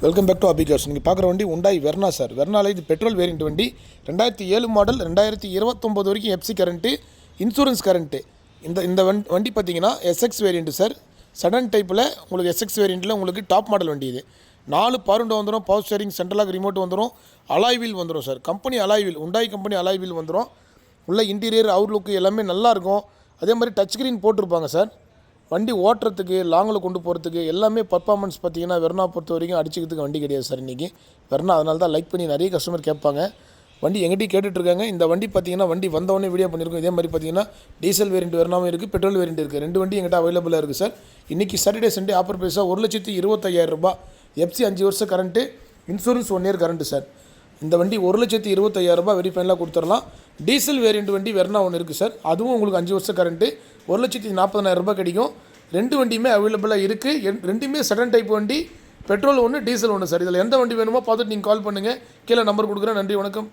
Welcome back to அபிகாஸ். நீங்கள் பார்க்குற வண்டி உண்டாய் வெர்னா சார். வெர்னாவில் இது பெட்ரோல் வேரியண்ட் வண்டி, 2007 மாடல், 2029 வரைக்கும் எஃப்சி கரண்ட்டு, இன்சூரன்ஸ் கரண்ட்டு. இந்த வண்டி பார்த்தீங்கன்னா எஸ்எக்ஸ் வேரியண்ட்டு சார். சடன் டைப்பில் உங்களுக்கு எஸ்எக்ஸ் வேரியண்ட்டில் உங்களுக்கு டாப் மாடல் வண்டி இது. 4 பவர் வந்துடும், பவர் ஸ்டேரிங், சென்ட்ரலாக ரிமோட் வந்துடும், அலாய் வீல் வந்துடும் sir. Company alloy wheel, Hyundai company alloy wheel வந்துடும். உள்ள இன்டீரியர் அவுட்லுக்கு எல்லாமே நல்லாயிருக்கும். அதே மாதிரி டச் ஸ்க்ரீன் போட்டிருப்பாங்க சார். வண்டி ஓட்டுறதுக்கு, லாங்கில் கொண்டு போகிறதுக்கு எல்லாமே பர்ஃபார்மன்ஸ் பார்த்தீங்கன்னா வெர்னா பொறுத்த வரைக்கும் அடிச்சுக்கிறதுக்கு வண்டி கிடையாது சார் இன்றைக்கி. வெர்னா அதனால தான் லைக் பண்ணி நிறைய கஸ்டமர் கேட்பாங்க. வண்டி எங்கிட்டையும் கேட்டுட்ருக்காங்க. இந்த வண்டி பார்த்தீங்கன்னா வண்டி வந்தவொடனே வீடியோ பண்ணியிருக்கோம். இதே மாதிரி பார்த்தீங்கன்னா டீசல் வேரியண்ட் வெர்னாவும் இருக்குது, பெட்ரோல் வேரியண்ட் இருக்குது. 2 வண்டி எங்கிட்ட அவைலபிளாக இருக்குது சார். இன்றைக்கி சாட்டர்டே சண்டே ஆஃபர் ப்ரைஸாக 1,25,000 எஃப்சி 5 வருஷம் current, insurance 1 year current sir. இந்த வண்டி 1,25,000 வெரி ஃபைனலாக கொடுத்துடலாம். டீசல் வேரியண்ட் வண்டி வெர்னா ஒன்று இருக்குது சார். அதுவும் உங்களுக்கு 5 வருஷம் கரண்ட்டு, 1,40,000 கிடைக்கும். 2 வண்டியுமே அவைலபிளாக இருக்குது. 2மே சடன் டைப் வண்டி, பெட்ரோல் ஒன்று, டீசல் ஒன்று சார். இதில் எந்த வண்டி வேணுமோ பார்த்துட்டு நீங்கள் கால் பண்ணுங்கள். கீழே நம்பர் கொடுக்குறேன். நன்றி, வணக்கம்.